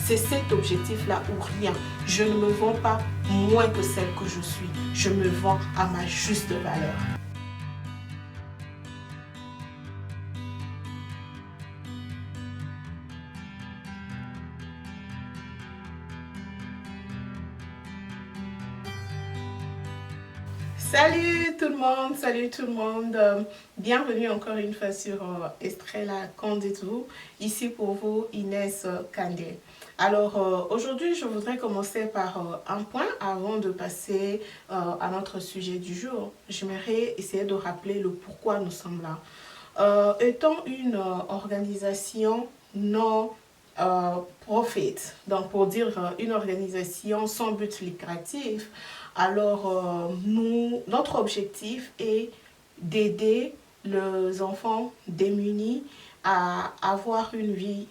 C'est cet objectif-là ou rien. Je ne me vends pas moins que celle que je suis. Je me vends à ma juste valeur. Salut tout le monde, bienvenue encore une fois sur Estrella Kandetou, ici pour vous Inès Kandé. Alors aujourd'hui je voudrais commencer par un point avant de passer à notre sujet du jour. J'aimerais essayer de rappeler le pourquoi nous sommes là. Étant une organisation non profit, donc pour dire une organisation sans but lucratif, alors notre objectif est d'aider les enfants démunis à avoir une vie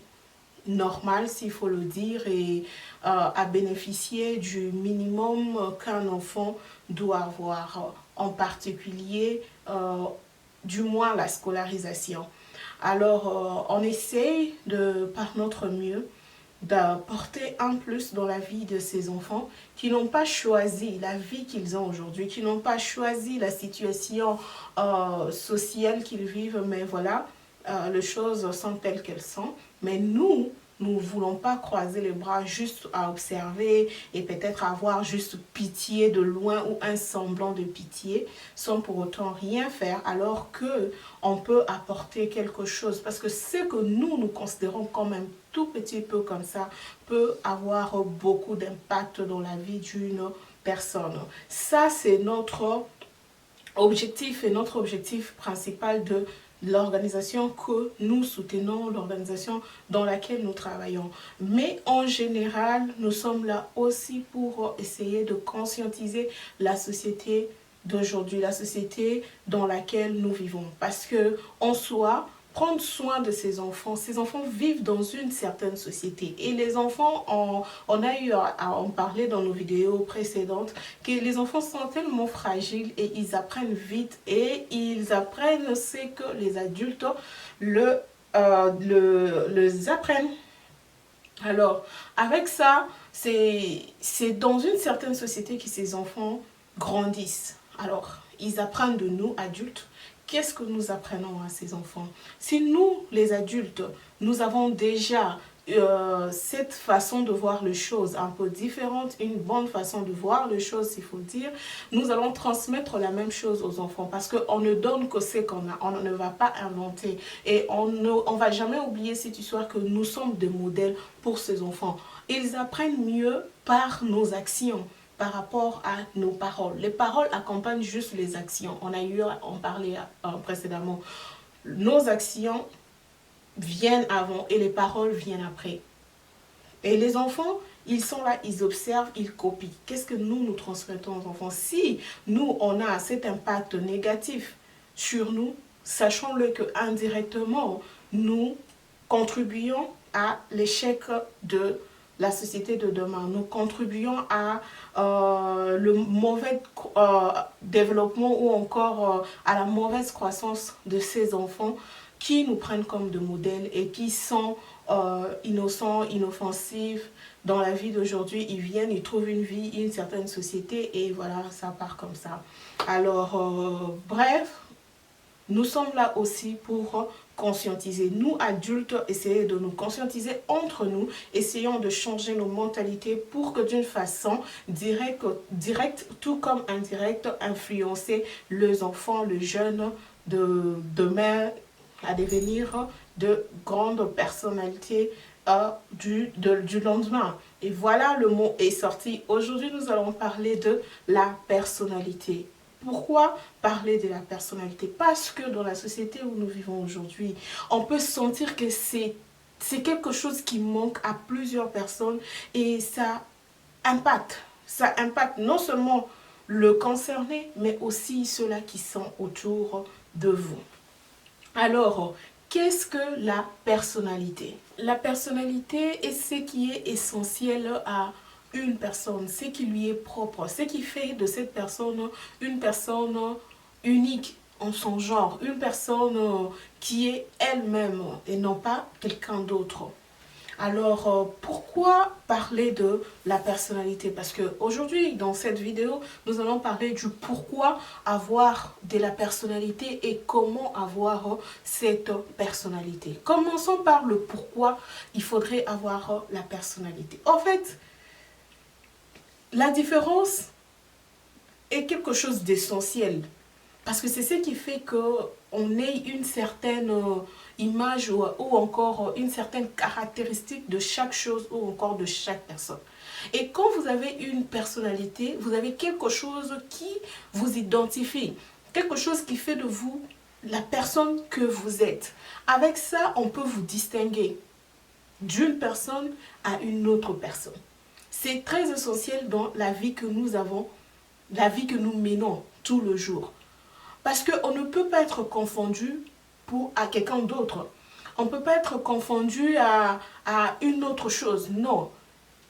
normale, s'il faut le dire, et à bénéficier du minimum qu'un enfant doit avoir, en particulier du moins la scolarisation. Alors on essaye par notre mieux d'apporter un plus dans la vie de ces enfants qui n'ont pas choisi la vie qu'ils ont aujourd'hui, qui n'ont pas choisi la situation sociale qu'ils vivent, mais voilà, les choses sont telles qu'elles sont. Mais nous ne voulons pas croiser les bras juste à observer et peut-être avoir juste pitié de loin ou un semblant de pitié sans pour autant rien faire, alors qu'on peut apporter quelque chose. Parce que ce que nous considérons comme un tout petit peu comme ça peut avoir beaucoup d'impact dans la vie d'une personne. Ça, c'est notre objectif et notre objectif principal de l'organisation que nous soutenons, l'organisation dans laquelle nous travaillons. Mais en général, nous sommes là aussi pour essayer de conscientiser la société d'aujourd'hui, la société dans laquelle nous vivons. Parce que en soi, prendre soin de ces enfants vivent dans une certaine société. Et les enfants, on a eu à en parler dans nos vidéos précédentes, que les enfants sont tellement fragiles et ils apprennent vite et ils apprennent ce que les adultes les apprennent. Alors, avec ça, c'est dans une certaine société que ces enfants grandissent. Alors, ils apprennent de nous, adultes. Qu'est-ce que nous apprenons à ces enfants? Si nous, les adultes, nous avons déjà cette façon de voir les choses un peu différente, une bonne façon de voir les choses, s'il faut dire, nous allons transmettre la même chose aux enfants parce qu'on ne donne que ce qu'on a, on ne va pas inventer et on ne va jamais oublier cette histoire que nous sommes des modèles pour ces enfants. Ils apprennent mieux par nos actions par rapport à nos paroles. Les paroles accompagnent juste les actions. On a eu à en parler précédemment. Nos actions viennent avant et les paroles viennent après. Et les enfants, ils sont là, ils observent, ils copient. Qu'est-ce que nous transmettons aux enfants? Si nous, on a cet impact négatif sur nous, sachons-le que indirectement, nous contribuons à l'échec de la société de demain. Nous contribuons à le mauvais développement ou encore à la mauvaise croissance de ces enfants qui nous prennent comme de modèles et qui sont innocents, inoffensifs dans la vie d'aujourd'hui. Ils viennent, ils trouvent une vie, une certaine société et voilà, ça part comme ça. Alors, bref, nous sommes là aussi pour conscientiser. Nous, adultes, essayons de nous conscientiser entre nous, essayons de changer nos mentalités pour que d'une façon directe, tout comme indirecte, influencer les enfants, les jeunes de demain à devenir de grandes personnalités du lendemain. Et voilà, le mot est sorti. Aujourd'hui, nous allons parler de la personnalité. Pourquoi parler de la personnalité? Parce que dans la société où nous vivons aujourd'hui, on peut sentir que c'est quelque chose qui manque à plusieurs personnes et ça impacte non seulement le concerné, mais aussi ceux-là qui sont autour de vous. Alors, qu'est-ce que la personnalité? La personnalité est ce qui est essentiel à une personne, ce qui lui est propre, ce qui fait de cette personne une personne unique en son genre, une personne qui est elle-même et non pas quelqu'un d'autre. Alors, pourquoi parler de la personnalité? Parce qu'aujourd'hui, dans cette vidéo, nous allons parler du pourquoi avoir de la personnalité et comment avoir cette personnalité. Commençons par le pourquoi il faudrait avoir la personnalité. En fait, la différence est quelque chose d'essentiel. Parce que c'est ce qui fait qu'on ait une certaine image ou encore une certaine caractéristique de chaque chose ou encore de chaque personne. Et quand vous avez une personnalité, vous avez quelque chose qui vous identifie, quelque chose qui fait de vous la personne que vous êtes. Avec ça, on peut vous distinguer d'une personne à une autre personne. C'est très essentiel dans la vie que nous avons, la vie que nous menons tout le jour. Parce qu'on ne peut pas être confondu à quelqu'un d'autre. On ne peut pas être confondu à une autre chose. Non.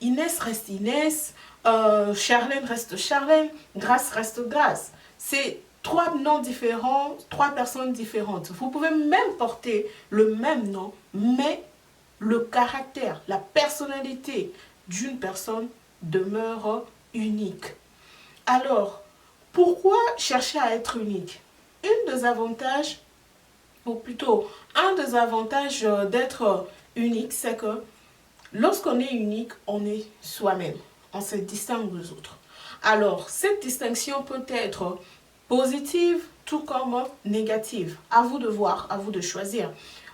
Inès reste Inès, Charlène reste Charlène, Grâce reste Grâce. C'est trois noms différents, trois personnes différentes. Vous pouvez même porter le même nom, mais le caractère, la personnalité d'une personne demeure unique. Alors, pourquoi chercher à être unique? Un des avantages, ou plutôt un des avantages d'être unique, c'est que lorsqu'on est unique, on est soi-même. On se distingue des autres. Alors, cette distinction peut être positive, tout comme négative. À vous de voir, à vous de choisir.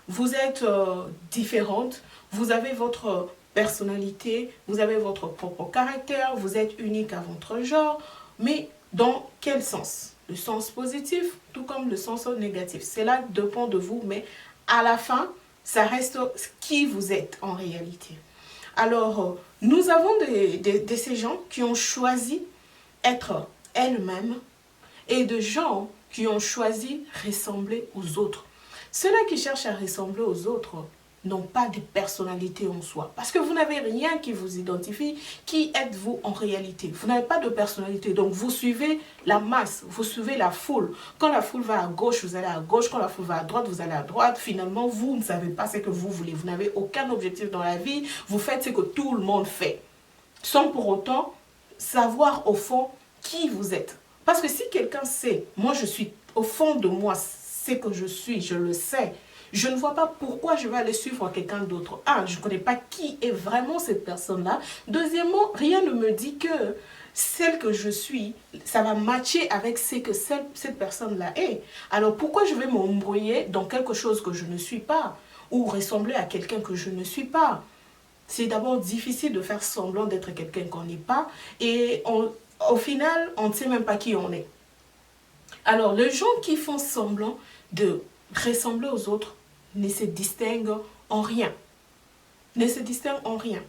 Vous êtes différente, vous avez votre personnalité, vous avez votre propre caractère, vous êtes unique à votre genre, mais dans quel sens? Le sens positif, tout comme le sens négatif. Cela dépend de vous, mais à la fin, ça reste qui vous êtes en réalité. Alors, nous avons ces gens qui ont choisi être elles-mêmes et de gens qui ont choisi ressembler aux autres. Ceux-là qui cherchent à ressembler aux autres n'ont pas de personnalité en soi. Parce que vous n'avez rien qui vous identifie. Qui êtes-vous en réalité? Vous n'avez pas de personnalité. Donc vous suivez la masse, vous suivez la foule. Quand la foule va à gauche, vous allez à gauche. Quand la foule va à droite, vous allez à droite. Finalement, vous ne savez pas ce que vous voulez. Vous n'avez aucun objectif dans la vie. Vous faites ce que tout le monde fait. Sans pour autant savoir au fond qui vous êtes. Parce que si quelqu'un sait, moi je suis au fond de moi, ce que je suis, je le sais. Je ne vois pas pourquoi je vais aller suivre quelqu'un d'autre. Un, je ne connais pas qui est vraiment cette personne-là. Deuxièmement, rien ne me dit que celle que je suis, ça va matcher avec ce que cette personne-là est. Alors pourquoi je vais m'embrouiller dans quelque chose que je ne suis pas ou ressembler à quelqu'un que je ne suis pas? C'est d'abord difficile de faire semblant d'être quelqu'un qu'on n'est pas et au final, on ne sait même pas qui on est. Alors, les gens qui font semblant de ressembler aux autres ne se distinguent en rien. Ne se distinguent en rien.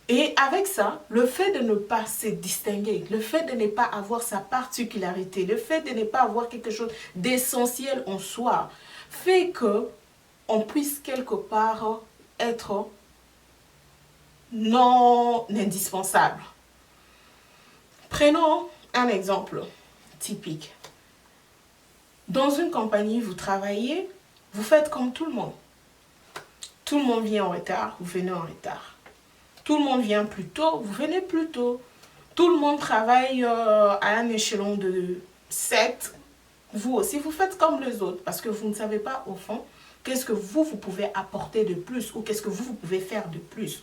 Et avec ça, le fait de ne pas se distinguer, le fait de ne pas avoir sa particularité, le fait de ne pas avoir quelque chose d'essentiel en soi, fait qu'on puisse quelque part être non indispensable. Prenons un exemple typique. Dans une compagnie, vous travaillez, vous faites comme tout le monde. Tout le monde vient en retard, vous venez en retard. Tout le monde vient plus tôt, vous venez plus tôt. Tout le monde travaille à un échelon de 7. Vous aussi, vous faites comme les autres parce que vous ne savez pas au fond qu'est-ce que vous pouvez apporter de plus ou qu'est-ce que vous pouvez faire de plus.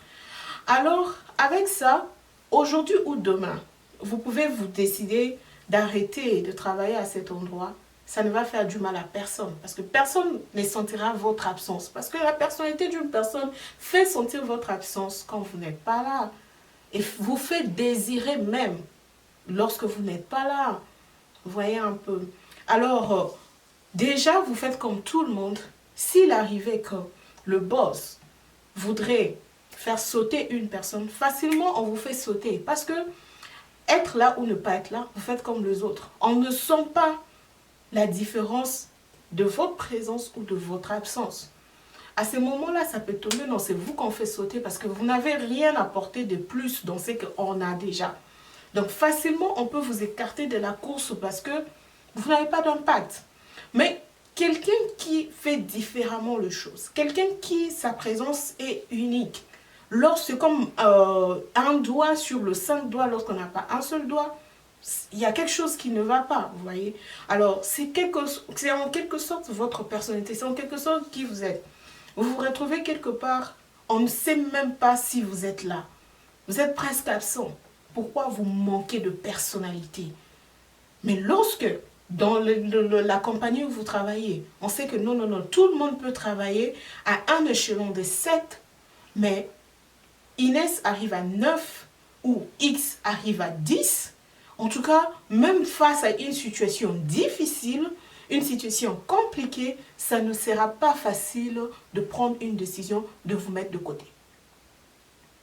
Alors, avec ça, aujourd'hui ou demain, vous pouvez vous décider d'arrêter de travailler à cet endroit. Ça ne va faire du mal à personne. Parce que personne ne sentira votre absence. Parce que la personnalité d'une personne fait sentir votre absence quand vous n'êtes pas là. Et vous fait désirer même lorsque vous n'êtes pas là. Vous voyez un peu. Alors, déjà, vous faites comme tout le monde. S'il arrivait que le boss voudrait faire sauter une personne, facilement, on vous fait sauter. Parce que être là ou ne pas être là, vous faites comme les autres. On ne sent pas la différence de votre présence ou de votre absence. À ce moment-là, ça peut tomber, non, c'est vous qu'on fait sauter parce que vous n'avez rien apporté de plus dans ce qu'on a déjà. Donc facilement, on peut vous écarter de la course parce que vous n'avez pas d'impact. Mais quelqu'un qui fait différemment les choses, quelqu'un qui, sa présence est unique, C'est comme un doigt sur le 5 doigts lorsqu'on n'a pas un seul doigt. Il y a quelque chose qui ne va pas, vous voyez. Alors, c'est en quelque sorte votre personnalité, c'est en quelque sorte qui vous êtes. Vous vous retrouvez quelque part, on ne sait même pas si vous êtes là. Vous êtes presque absent. Pourquoi vous manquez de personnalité? Mais lorsque, dans la compagnie où vous travaillez, on sait que non, non, non, tout le monde peut travailler à un échelon de 7, mais Inès arrive à 9 ou X arrive à 10. En tout cas, même face à une situation difficile, une situation compliquée, ça ne sera pas facile de prendre une décision de vous mettre de côté.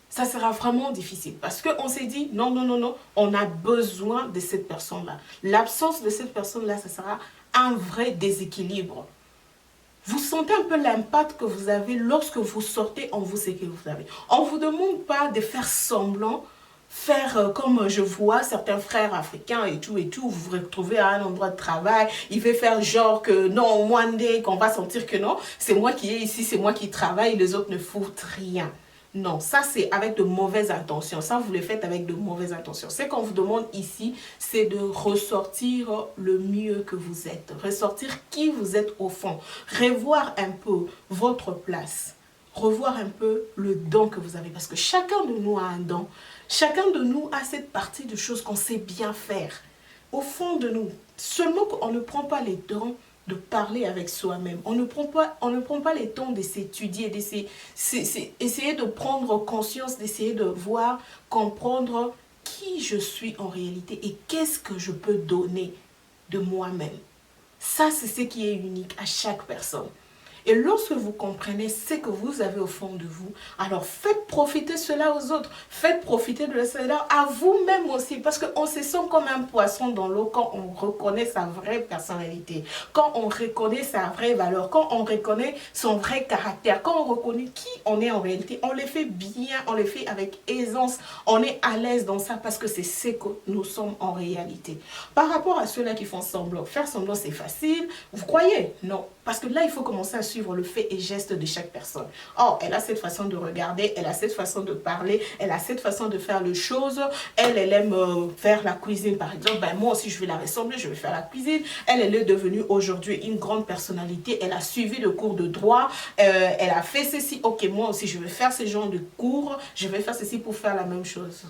Ça sera vraiment difficile parce qu'on s'est dit non, non, non, non, on a besoin de cette personne-là. L'absence de cette personne-là, ça sera un vrai déséquilibre. Vous sentez un peu l'impact que vous avez lorsque vous sortez en vous ce que vous avez. On ne vous demande pas de faire semblant, faire comme je vois certains frères africains et tout, vous vous retrouvez à un endroit de travail, il veut faire genre que non, one day, qu'on va sentir que non, c'est moi qui est ici, c'est moi qui travaille, les autres ne foutent rien. Non, ça c'est avec de mauvaises intentions. Ça, vous le faites avec de mauvaises intentions. Ce qu'on vous demande ici, c'est de ressortir le mieux que vous êtes. Ressortir qui vous êtes au fond. Revoir un peu votre place. Revoir un peu le don que vous avez. Parce que chacun de nous a un don. Chacun de nous a cette partie de choses qu'on sait bien faire. Au fond de nous. Seulement qu'on ne prend pas les dons de parler avec soi-même. On ne prend pas les temps de s'étudier, d'essayer de prendre conscience, d'essayer de voir, comprendre qui je suis en réalité et qu'est-ce que je peux donner de moi-même. Ça, c'est ce qui est unique à chaque personne. Et lorsque vous comprenez ce que vous avez au fond de vous, alors faites profiter cela aux autres. Faites profiter de cela à vous-même aussi. Parce qu'on se sent comme un poisson dans l'eau quand on reconnaît sa vraie personnalité. Quand on reconnaît sa vraie valeur. Quand on reconnaît son vrai caractère. Quand on reconnaît qui on est en réalité. On le fait bien, on le fait avec aisance. On est à l'aise dans ça parce que c'est ce que nous sommes en réalité. Par rapport à ceux-là qui font semblant. Faire semblant, c'est facile. Vous croyez? Non. Parce que là, il faut commencer à suivre le fait et geste de chaque personne. Oh, elle a cette façon de regarder, elle a cette façon de parler, elle a cette façon de faire les choses. Elle aime faire la cuisine, par exemple. Ben, moi aussi, je vais la ressembler, je vais faire la cuisine. Elle est devenue aujourd'hui une grande personnalité. Elle a suivi le cours de droit. Elle a fait ceci. Ok, moi aussi, je vais faire ce genre de cours. Je vais faire ceci pour faire la même chose.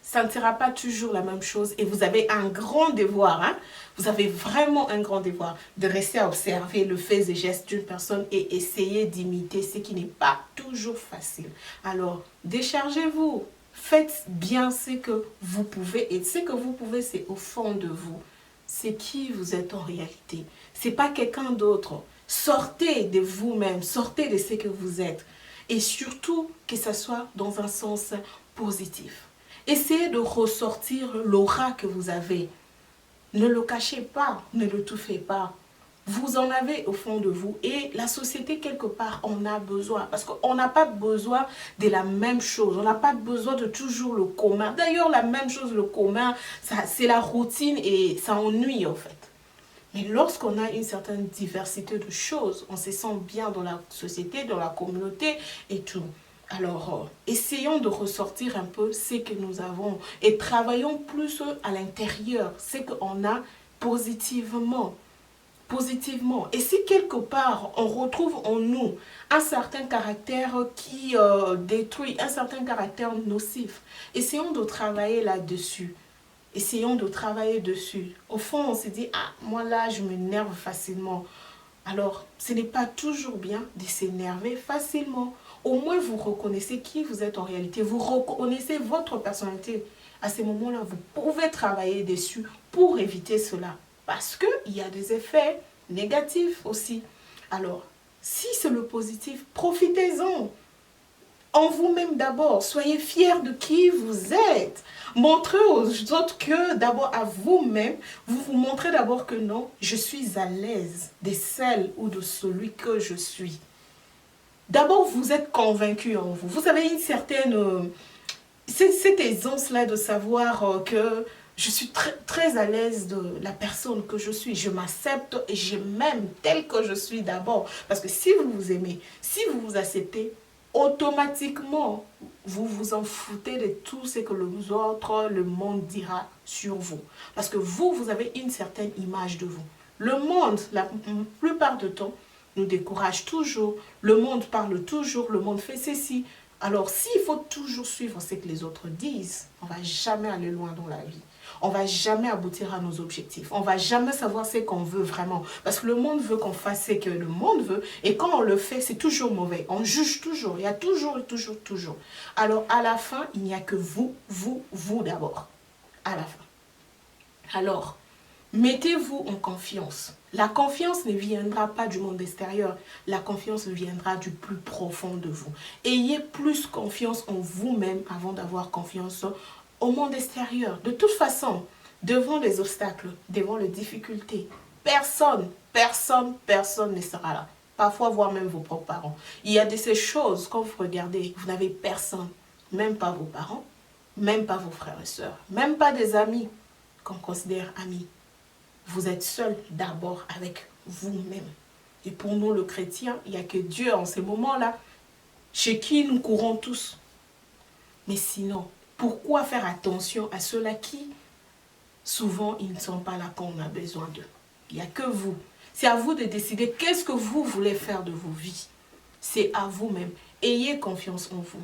Ça ne sera pas toujours la même chose et vous avez un grand devoir, hein? Vous avez vraiment un grand devoir de rester à observer le fait et gestes d'une personne et essayer d'imiter ce qui n'est pas toujours facile. Alors, déchargez-vous, faites bien ce que vous pouvez et ce que vous pouvez, c'est au fond de vous. C'est qui vous êtes en réalité. Ce n'est pas quelqu'un d'autre. Sortez de vous-même, sortez de ce que vous êtes et surtout que ça soit dans un sens positif. Essayez de ressortir l'aura que vous avez. Ne le cachez pas, ne le touffez pas. Vous en avez au fond de vous et la société quelque part en a besoin parce qu'on n'a pas besoin de la même chose, on n'a pas besoin de toujours le commun. D'ailleurs, la même chose, le commun, c'est la routine et ça ennuie en fait. Mais lorsqu'on a une certaine diversité de choses, on se sent bien dans la société, dans la communauté et tout. Alors, essayons de ressortir un peu ce que nous avons et travaillons plus à l'intérieur, ce qu'on a positivement. Positivement. Et si quelque part, on retrouve en nous un certain caractère qui détruit, un certain caractère nocif, essayons de travailler là-dessus. Essayons de travailler dessus. Au fond, on se dit, ah, moi là, je m'énerve facilement. Alors, ce n'est pas toujours bien de s'énerver facilement. Au moins, vous reconnaissez qui vous êtes en réalité. Vous reconnaissez votre personnalité. À ces moments-là, vous pouvez travailler dessus pour éviter cela. Parce qu'il y a des effets négatifs aussi. Alors, si c'est le positif, profitez-en. En vous-même d'abord, soyez fiers de qui vous êtes. Montrez aux autres que d'abord à vous-même, vous vous montrez d'abord que non, je suis à l'aise de celle ou de celui que je suis. D'abord, vous êtes convaincu en vous. Vous avez une certaine... cette aisance-là de savoir que je suis très à l'aise de la personne que je suis. Je m'accepte et je m'aime tel que je suis d'abord. Parce que si vous vous aimez, si vous vous acceptez, automatiquement, vous vous en foutez de tout ce que le monde dira sur vous. Parce que vous avez une certaine image de vous. Le monde, la plupart du temps, nous décourage toujours. Le monde parle toujours, le monde fait ceci. Alors, s'il faut toujours suivre ce que les autres disent, on ne va jamais aller loin dans la vie. On ne va jamais aboutir à nos objectifs. On ne va jamais savoir ce qu'on veut vraiment. Parce que le monde veut qu'on fasse ce que le monde veut. Et quand on le fait, c'est toujours mauvais. On juge toujours. Il y a toujours. Alors, à la fin, il n'y a que vous d'abord. À la fin. Alors, mettez-vous en confiance. La confiance ne viendra pas du monde extérieur. La confiance viendra du plus profond de vous. Ayez plus confiance en vous-même avant d'avoir confiance au monde extérieur. De toute façon, devant les obstacles, devant les difficultés, personne ne sera là. Parfois, voire même vos propres parents. Il y a de ces choses, quand vous regardez, vous n'avez personne, même pas vos parents, même pas vos frères et sœurs, même pas des amis qu'on considère amis. Vous êtes seul d'abord avec vous-même. Et pour nous, le chrétien, il n'y a que Dieu en ces moments-là, chez qui nous courons tous. Mais sinon, pourquoi faire attention à ceux-là qui, souvent, ils ne sont pas là quand on a besoin d'eux? Il n'y a que vous. C'est à vous de décider qu'est-ce que vous voulez faire de vos vies. C'est à vous-même. Ayez confiance en vous.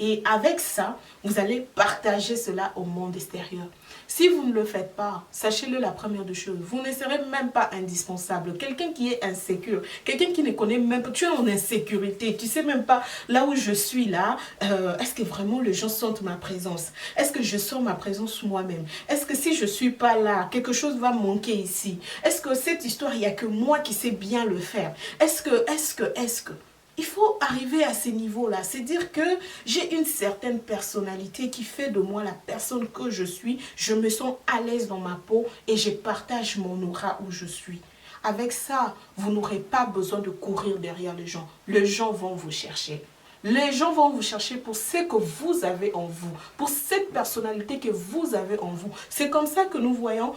Et avec ça, vous allez partager cela au monde extérieur. Si vous ne le faites pas, sachez-le la première des choses, vous ne serez même pas indispensable. Quelqu'un qui est insécure, quelqu'un qui ne connaît même pas, tu es en insécurité, tu ne sais même pas là où je suis là, est-ce que vraiment les gens sentent ma présence? Est-ce que je sens ma présence moi-même? Est-ce que si je ne suis pas là, quelque chose va manquer ici? Est-ce que cette histoire, il n'y a que moi qui sais bien le faire? Est-ce que il faut arriver à ces niveaux-là. C'est dire que j'ai une certaine personnalité qui fait de moi la personne que je suis. Je me sens à l'aise dans ma peau et je partage mon aura où je suis. Avec ça, vous n'aurez pas besoin de courir derrière les gens. Les gens vont vous chercher. Les gens vont vous chercher pour ce que vous avez en vous, pour cette personnalité que vous avez en vous. C'est comme ça que nous voyons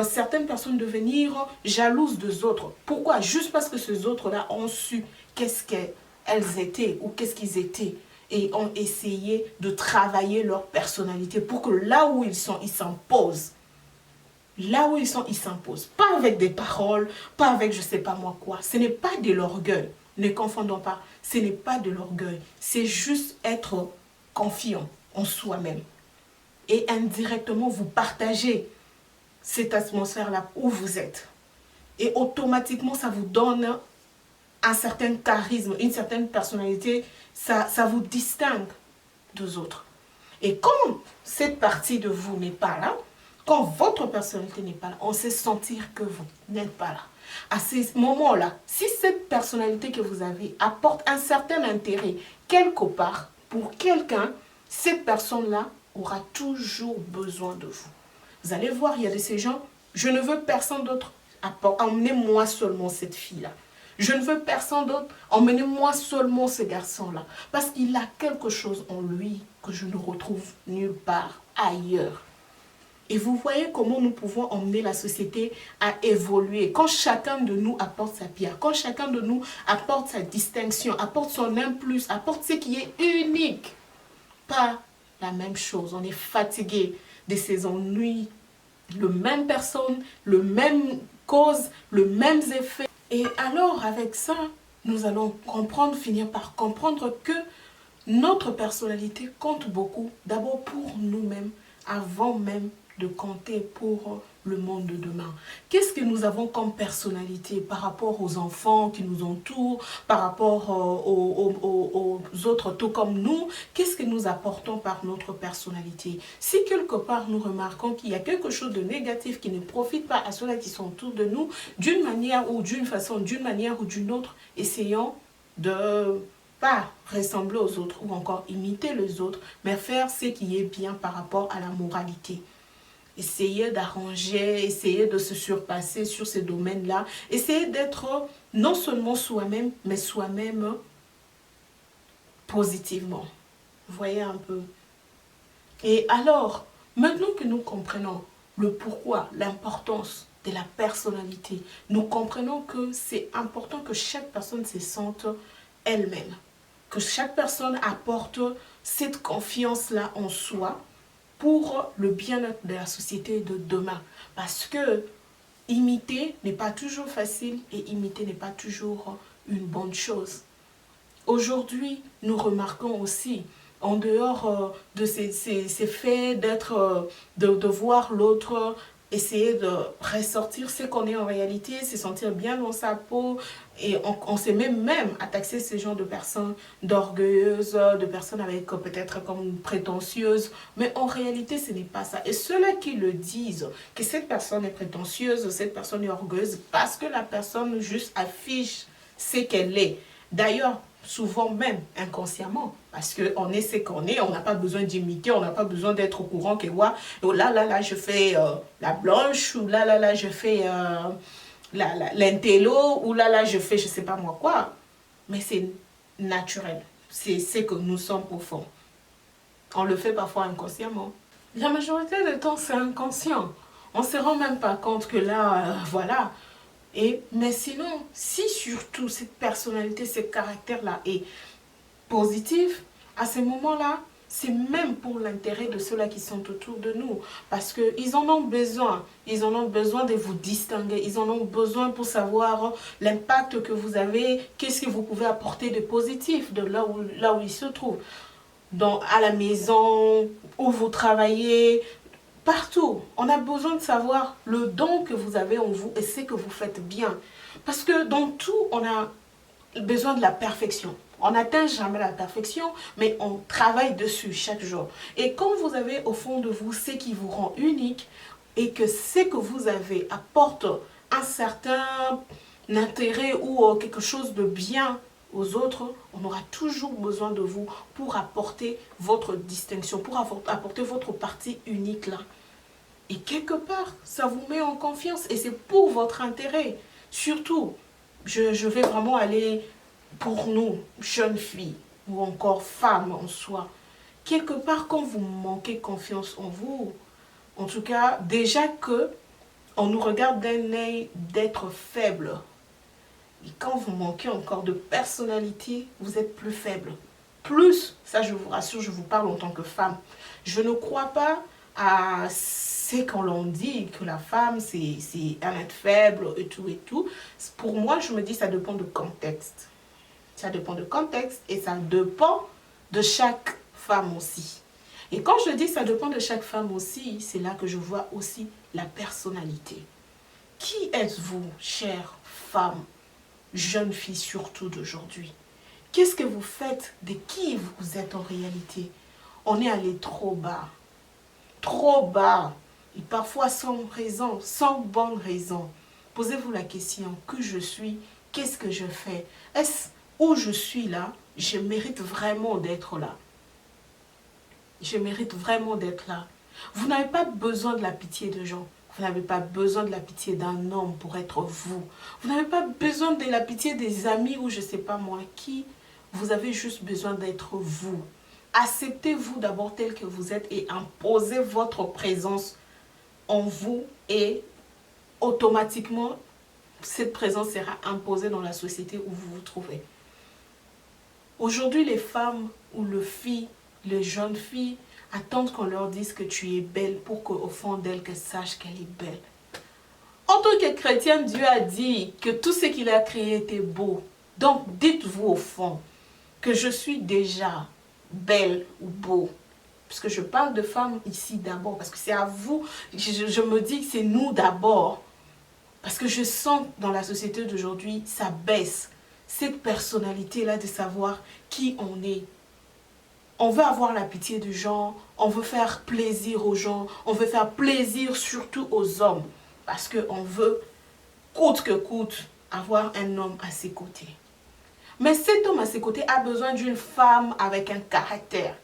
certaines personnes devenir jalouses des autres. Pourquoi? Juste parce que ces autres-là ont su qu'est-ce qu'elles étaient ou qu'est-ce qu'ils étaient et ont essayé de travailler leur personnalité pour que là où ils sont, ils s'imposent. Là où ils sont, ils s'imposent. Pas avec des paroles, pas avec je ne sais pas moi quoi. Ce n'est pas de l'orgueil. Ne confondons pas. Ce n'est pas de l'orgueil. C'est juste être confiant en soi-même. Et indirectement, vous partagez cette atmosphère-là où vous êtes. Et automatiquement, ça vous donne un certain charisme, une certaine personnalité. Ça vous distingue des autres. Et quand cette partie de vous n'est pas là, quand votre personnalité n'est pas là, on sait sentir que vous n'êtes pas là. À ces moments-là, si cette personnalité que vous avez apporte un certain intérêt quelque part pour quelqu'un, cette personne-là aura toujours besoin de vous. Vous allez voir, il y a de ces gens, je ne veux personne d'autre, emmenez-moi seulement cette fille-là. Je ne veux personne d'autre, emmenez-moi seulement ce garçon-là. Parce qu'il a quelque chose en lui que je ne retrouve nulle part ailleurs. Et vous voyez comment nous pouvons emmener la société à évoluer. Quand chacun de nous apporte sa pierre, quand chacun de nous apporte sa distinction, apporte son impulse, apporte ce qui est unique. Pas la même chose. On est fatigué de ces ennuis. Le même personne, le même cause, le même effet. Et alors avec ça, nous allons finir par comprendre que notre personnalité compte beaucoup. D'abord pour nous-mêmes, avant même de compter pour le monde de demain. Qu'est-ce que nous avons comme personnalité par rapport aux enfants qui nous entourent, par rapport aux autres tout comme nous? Qu'est-ce que nous apportons par notre personnalité? Si quelque part nous remarquons qu'il y a quelque chose de négatif qui ne profite pas à ceux-là qui sont autour de nous, d'une manière ou d'une façon, d'une manière ou d'une autre, essayons de pas ressembler aux autres ou encore imiter les autres, mais faire ce qui est bien par rapport à la moralité. Essayer d'arranger, essayer de se surpasser sur ces domaines-là. Essayer d'être non seulement soi-même, mais soi-même positivement. Vous voyez un peu. Et alors, maintenant que nous comprenons le pourquoi, l'importance de la personnalité, nous comprenons que c'est important que chaque personne se sente elle-même. que chaque personne apporte cette confiance-là en soi pour le bien-être de la société de demain. Parce que imiter n'est pas toujours facile et imiter n'est pas toujours une bonne chose. Aujourd'hui, nous remarquons aussi, en dehors de ces faits de voir l'autre essayer de ressortir ce qu'on est en réalité, se sentir bien dans sa peau, et on se met même à taxer ces genres de personnes d'orgueilleuses, de personnes avec peut-être comme prétentieuses, mais en réalité ce n'est pas ça. Et ceux-là qui le disent, que cette personne est prétentieuse, cette personne est orgueilleuse, parce que la personne juste affiche ce qu'elle est. D'ailleurs, souvent même inconsciemment, parce qu'on est ce qu'on est, on n'a pas besoin d'imiter, on n'a pas besoin d'être au courant que ouais, oh là, je fais la blanche, ou là, je fais l'intello, ou là, je fais je sais pas moi quoi. Mais c'est naturel, c'est ce que nous sommes au fond. On le fait parfois inconsciemment. La majorité du temps, c'est inconscient. On ne se rend même pas compte que là, voilà. Mais sinon, si surtout cette personnalité, ce caractère-là est positif, à ce moment-là, c'est même pour l'intérêt de ceux-là qui sont autour de nous. Parce qu'ils en ont besoin. Ils en ont besoin de vous distinguer. Ils en ont besoin pour savoir l'impact que vous avez, qu'est-ce que vous pouvez apporter de positif de là où ils se trouvent. À la maison, où vous travaillez, partout, on a besoin de savoir le don que vous avez en vous et ce que vous faites bien. Parce que dans tout, on a besoin de la perfection. On n'atteint jamais la perfection, mais on travaille dessus chaque jour. Et quand vous avez au fond de vous ce qui vous rend unique et que ce que vous avez apporte un certain intérêt ou quelque chose de bien aux autres, on aura toujours besoin de vous pour apporter votre distinction, pour apporter votre partie unique là. Et quelque part, ça vous met en confiance et c'est pour votre intérêt. Surtout, je vais vraiment aller pour nous, jeunes filles ou encore femmes en soi. Quelque part, quand vous manquez confiance en vous, en tout cas, déjà que on nous regarde d'un œil d'être faible. Et quand vous manquez encore de personnalité, vous êtes plus faible. Plus, ça je vous rassure, je vous parle en tant que femme. Je ne crois pas à ce qu'on l'on dit, que la femme c'est un être faible et tout et tout. Pour moi, je me dis ça dépend du contexte. Ça dépend du contexte et ça dépend de chaque femme aussi. Et quand je dis ça dépend de chaque femme aussi, c'est là que je vois aussi la personnalité. Qui êtes-vous, chère femme, jeune fille surtout d'aujourd'hui? Qu'est-ce que vous faites? De qui vous êtes en réalité? On est allé trop bas. Trop bas. Et parfois sans raison, sans bonne raison. Posez-vous la question, que je suis? Qu'est-ce que je fais? Est-ce où je suis là? Je mérite vraiment d'être là. Je mérite vraiment d'être là. Vous n'avez pas besoin de la pitié de gens. Vous n'avez pas besoin de la pitié d'un homme pour être vous. Vous n'avez pas besoin de la pitié des amis ou je ne sais pas moi qui. Vous avez juste besoin d'être vous. Acceptez-vous d'abord tel que vous êtes et imposez votre présence en vous et automatiquement, cette présence sera imposée dans la société où vous vous trouvez. Aujourd'hui, les femmes ou les filles, les jeunes filles, attendent qu'on leur dise que tu es belle pour qu'au fond d'elles, qu'elles sachent qu'elle est belle. En tant que chrétienne, Dieu a dit que tout ce qu'il a créé était beau. Donc, dites-vous au fond que je suis déjà belle ou beau. Puisque je parle de femmes ici d'abord, parce que c'est à vous, je me dis que c'est nous d'abord. Parce que je sens dans la société d'aujourd'hui, ça baisse. Cette personnalité-là de savoir qui on est. On veut avoir la pitié des gens, on veut faire plaisir aux gens, on veut faire plaisir surtout aux hommes. Parce qu'on veut, coûte que coûte, avoir un homme à ses côtés. Mais cet homme à ses côtés a besoin d'une femme avec un caractère.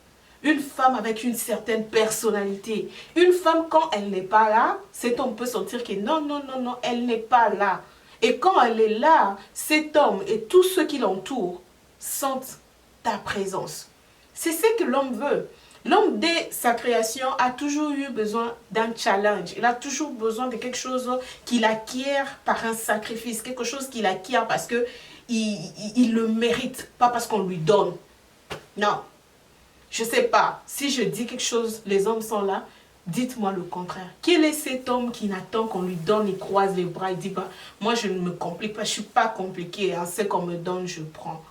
Une femme avec une certaine personnalité. Une femme, quand elle n'est pas là, cet homme peut sentir que non, elle n'est pas là. Et quand elle est là, cet homme et tous ceux qui l'entourent sentent ta présence. C'est ce que l'homme veut. L'homme, dès sa création, a toujours eu besoin d'un challenge. Il a toujours besoin de quelque chose qu'il acquiert par un sacrifice. Quelque chose qu'il acquiert parce qu'il le mérite, pas parce qu'on lui donne. Non. Je ne sais pas. Si je dis quelque chose, les hommes sont là. Dites-moi le contraire. Quel est cet homme qui n'attend qu'on lui donne, il croise les bras, il dit, bah, moi je ne me complique pas, je ne suis pas compliqué, hein, ce qu'on me donne, je prends.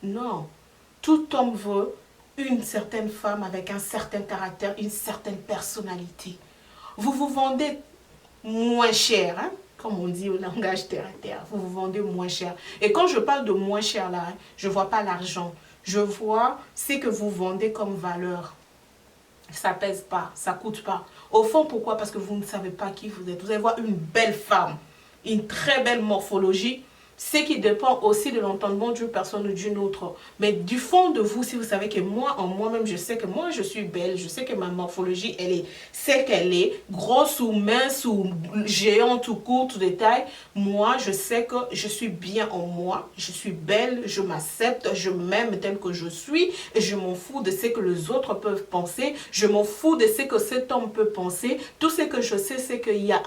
Non. Tout homme veut une certaine femme avec un certain caractère, une certaine personnalité. Vous vous vendez moins cher, hein, comme on dit au langage terre à terre, vous vous vendez moins cher. Et quand je parle de moins cher là, hein, je ne vois pas l'argent. Je vois ce que vous vendez comme valeur. Ça pèse pas, ça coûte pas. Au fond, pourquoi? Parce que vous ne savez pas qui vous êtes. Vous allez voir une belle femme, une très belle morphologie, ce qui dépend aussi de l'entendement d'une personne ou d'une autre. Mais du fond de vous, si vous savez que moi, en moi-même, je sais que moi, je suis belle, je sais que ma morphologie, elle est, c'est qu'elle est, grosse ou mince ou géante ou courte de taille, moi, je sais que je suis bien en moi, je suis belle, je m'accepte, je m'aime tel que je suis, et je m'en fous de ce que les autres peuvent penser, je m'en fous de ce que cet homme peut penser. Tout ce que je sais, c'est qu'il y a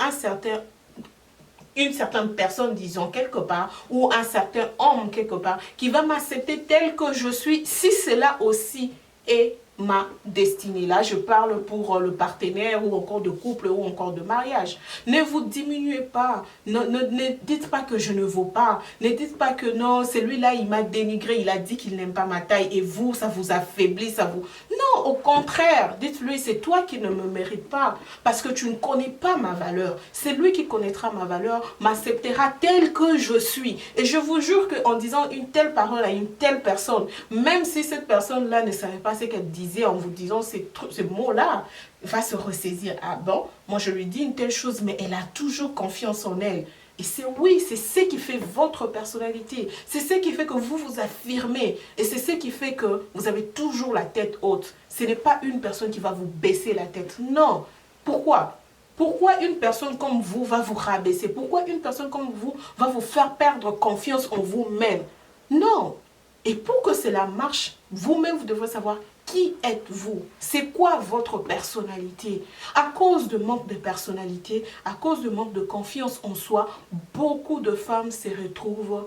une certaine personne, disons, quelque part, ou un certain homme, quelque part, qui va m'accepter tel que je suis, si cela aussi est ma destinée. Là, je parle pour le partenaire, ou encore de couple, ou encore de mariage. Ne vous diminuez pas. Ne dites pas que je ne vaux pas. Ne dites pas que non, celui-là, il m'a dénigré, il a dit qu'il n'aime pas ma taille, et vous, ça vous affaiblit, ça vous... Non, au contraire, dites-lui, c'est toi qui ne me mérites pas, parce que tu ne connais pas ma valeur. C'est lui qui connaîtra ma valeur, m'acceptera tel que je suis. Et je vous jure qu'en disant une telle parole à une telle personne, même si cette personne-là ne savait pas ce qu'elle disait en vous disant ces mots-là, va se ressaisir. Ah bon, moi je lui dis une telle chose, mais elle a toujours confiance en elle. Et c'est oui, c'est ce qui fait votre personnalité. C'est ce qui fait que vous vous affirmez. Et c'est ce qui fait que vous avez toujours la tête haute. Ce n'est pas une personne qui va vous baisser la tête. Non. Pourquoi? Pourquoi une personne comme vous va vous rabaisser? Pourquoi une personne comme vous va vous faire perdre confiance en vous-même? Non. Et pour que cela marche, vous-même, vous devrez savoir qui êtes-vous? C'est quoi votre personnalité? À cause de manque de personnalité, à cause de manque de confiance en soi, beaucoup de femmes se retrouvent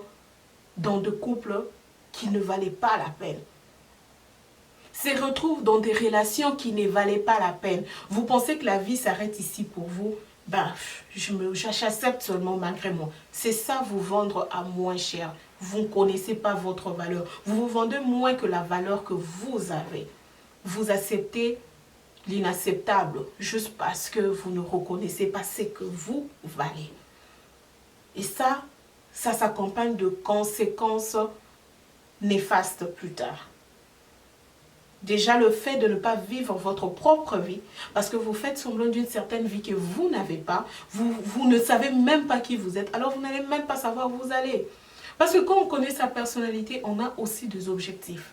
dans des couples qui ne valaient pas la peine. Se retrouvent dans des relations qui ne valaient pas la peine. Vous pensez que la vie s'arrête ici pour vous? Ben, j'accepte seulement malgré moi. C'est ça, vous vendre à moins cher. Vous ne connaissez pas votre valeur. Vous vous vendez moins que la valeur que vous avez. Vous acceptez l'inacceptable juste parce que vous ne reconnaissez pas ce que vous valez. Et ça s'accompagne de conséquences néfastes plus tard. Déjà, le fait de ne pas vivre votre propre vie, parce que vous faites semblant d'une certaine vie que vous n'avez pas, vous ne savez même pas qui vous êtes, alors vous n'allez même pas savoir où vous allez. Parce que quand on connaît sa personnalité, on a aussi des objectifs.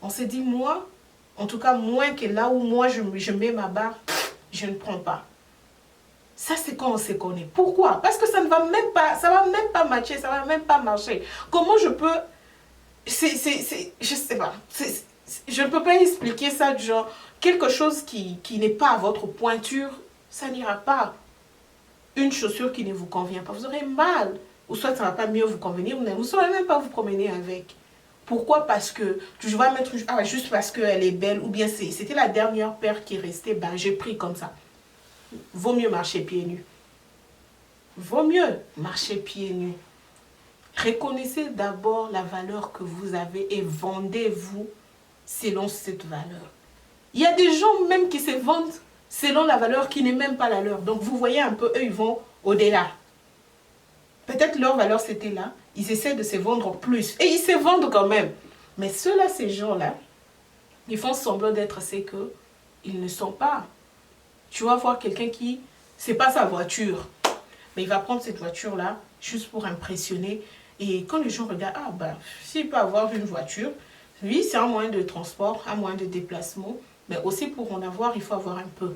On se dit, moi, en tout cas, moins que là où moi je mets ma barre, je ne prends pas. Ça, c'est quand on se connaît. Pourquoi? Parce que ça ne va même pas, ça va même pas matcher, ça va même pas marcher. Comment je peux... je sais pas. Je ne peux pas expliquer ça, genre, quelque chose qui n'est pas à votre pointure, ça n'ira pas. Une chaussure qui ne vous convient pas, vous aurez mal. Ou soit ça ne va pas mieux vous convenir, vous ne saurez même pas vous promener avec. Pourquoi? Parce que tu vas mettre juste parce qu'elle est belle, ou bien c'était la dernière paire qui restait, ben j'ai pris comme ça. Vaut mieux marcher pieds nus. Vaut mieux marcher pieds nus. Reconnaissez d'abord la valeur que vous avez et vendez-vous selon cette valeur. Il y a des gens même qui se vendent selon la valeur qui n'est même pas la leur. Donc vous voyez un peu, eux ils vont au-delà. Peut-être leur valeur c'était là. Ils essaient de se vendre plus. Et ils se vendent quand même. Mais ceux-là, ces gens-là, ils font semblant d'être ce qu'ils ne sont pas. Tu vas voir quelqu'un qui, c'est pas sa voiture. Mais il va prendre cette voiture-là juste pour impressionner. Et quand les gens regardent, ah ben, s'il peut avoir une voiture, oui, c'est un moyen de transport, un moyen de déplacement. Mais aussi pour en avoir, il faut avoir un peu.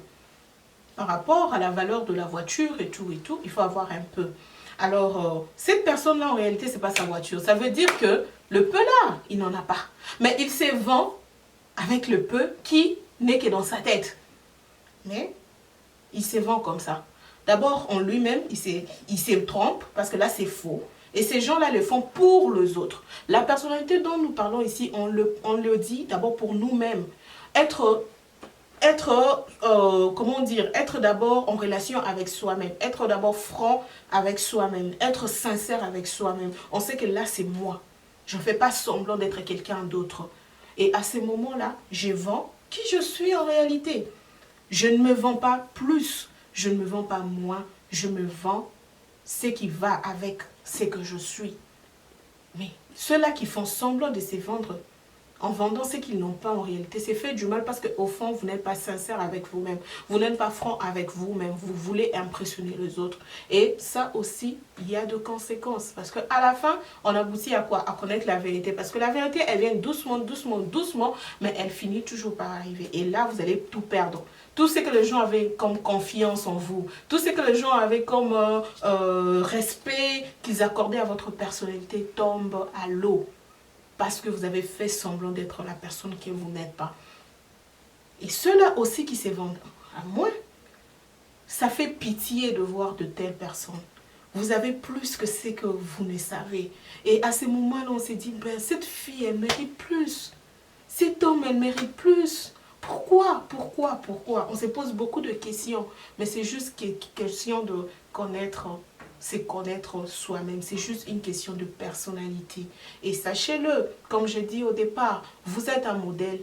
Par rapport à la valeur de la voiture et tout, il faut avoir un peu. Alors, cette personne-là, en réalité, ce n'est pas sa voiture. Ça veut dire que le peu-là, il n'en a pas. Mais il se vend avec le peu qui n'est que dans sa tête. Mais il se vend comme ça. D'abord, en lui-même, il se trompe, parce que là, c'est faux. Et ces gens-là le font pour les autres. La personnalité dont nous parlons ici, on le dit d'abord pour nous-mêmes. Comment dire, être d'abord en relation avec soi-même, être d'abord franc avec soi-même, être sincère avec soi-même. On sait que là, c'est moi. Je ne fais pas semblant d'être quelqu'un d'autre. Et à ces moments-là, je vends qui je suis en réalité. Je ne me vends pas plus, je ne me vends pas moins, je me vends ce qui va avec ce que je suis. Mais ceux-là qui font semblant de se vendre, en vendant ce qu'ils n'ont pas en réalité, c'est fait du mal parce qu'au fond, vous n'êtes pas sincère avec vous-même. Vous n'êtes pas franc avec vous-même. Vous voulez impressionner les autres. Et ça aussi, il y a de conséquences. Parce qu'à la fin, on aboutit à quoi? À connaître la vérité. Parce que la vérité, elle vient doucement, doucement, doucement, mais elle finit toujours par arriver. Et là, vous allez tout perdre. Tout ce que les gens avaient comme confiance en vous, tout ce que les gens avaient comme respect qu'ils accordaient à votre personnalité tombe à l'eau. Parce que vous avez fait semblant d'être la personne que vous n'êtes pas. Et ceux-là aussi qui se vendent à moi, ça fait pitié de voir de telles personnes. Vous avez plus que ce que vous ne savez. Et à ce moment-là, on s'est dit, ben, cette fille, elle mérite plus. Cet homme, elle mérite plus. Pourquoi? On se pose beaucoup de questions. Mais c'est juste question de connaître, c'est connaître soi-même. C'est juste une question de personnalité. Et sachez-le, comme je dis au départ, vous êtes un modèle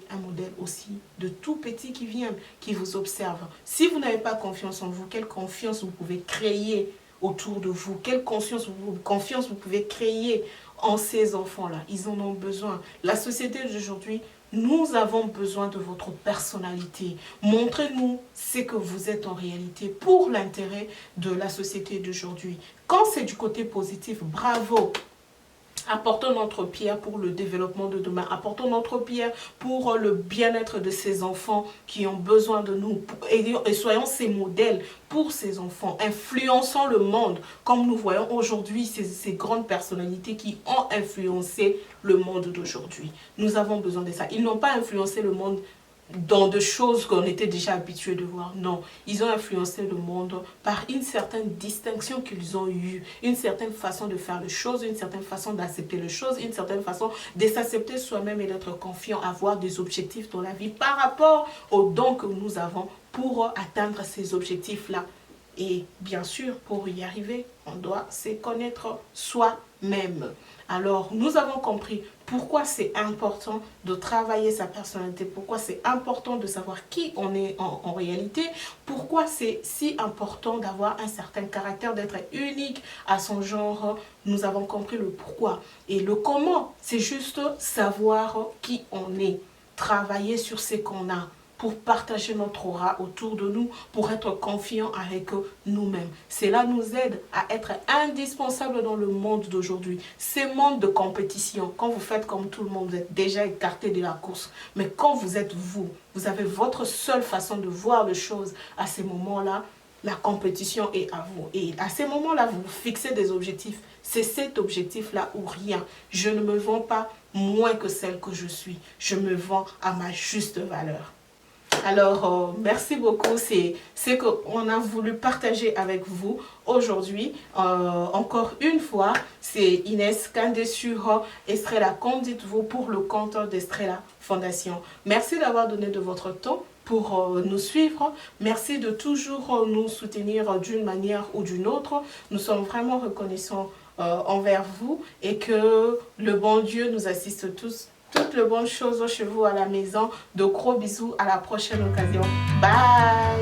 aussi de tout petit qui vient, qui vous observe. Si vous n'avez pas confiance en vous, quelle confiance vous pouvez créer autour de vous? Quelle confiance vous pouvez créer en ces enfants-là? Ils en ont besoin. La société d'aujourd'hui, nous avons besoin de votre personnalité. Montrez-nous ce que vous êtes en réalité pour l'intérêt de la société d'aujourd'hui. Quand c'est du côté positif, bravo! Apportons notre pierre pour le développement de demain. Apportons notre pierre pour le bien-être de ces enfants qui ont besoin de nous. Et soyons ces modèles pour ces enfants. Influençons le monde comme nous voyons aujourd'hui ces grandes personnalités qui ont influencé le monde d'aujourd'hui. Nous avons besoin de ça. Ils n'ont pas influencé le monde dans des choses qu'on était déjà habitués de voir. Non, ils ont influencé le monde par une certaine distinction qu'ils ont eue, une certaine façon de faire les choses, une certaine façon d'accepter les choses, une certaine façon de s'accepter soi-même et d'être confiant, avoir des objectifs dans la vie par rapport aux dons que nous avons pour atteindre ces objectifs-là. Et bien sûr, pour y arriver, on doit se connaître soi-même. Alors, nous avons compris pourquoi c'est important de travailler sa personnalité, pourquoi c'est important de savoir qui on est en réalité, pourquoi c'est si important d'avoir un certain caractère, d'être unique à son genre. Nous avons compris le pourquoi. Et le comment, c'est juste savoir qui on est, travailler sur ce qu'on a, pour partager notre aura autour de nous, pour être confiants avec nous-mêmes. Cela nous aide à être indispensables dans le monde d'aujourd'hui. Ce monde de compétition, quand vous faites comme tout le monde, vous êtes déjà écarté de la course. Mais quand vous êtes vous, vous avez votre seule façon de voir les choses. À ces moments-là, la compétition est à vous. Et à ces moments-là, vous fixez des objectifs. C'est cet objectif-là ou rien. Je ne me vends pas moins que celle que je suis. Je me vends à ma juste valeur. Alors, merci beaucoup. C'est ce qu'on a voulu partager avec vous aujourd'hui. Encore une fois, c'est Inès Kandesuro Estrella. Qu'en dites-vous pour le compte d'Estrella Fondation? Merci d'avoir donné de votre temps pour nous suivre. Merci de toujours nous soutenir d'une manière ou d'une autre. Nous sommes vraiment reconnaissants envers vous et que le bon Dieu nous assiste tous. Toutes les bonnes choses chez vous à la maison. De gros bisous, à la prochaine occasion. Bye!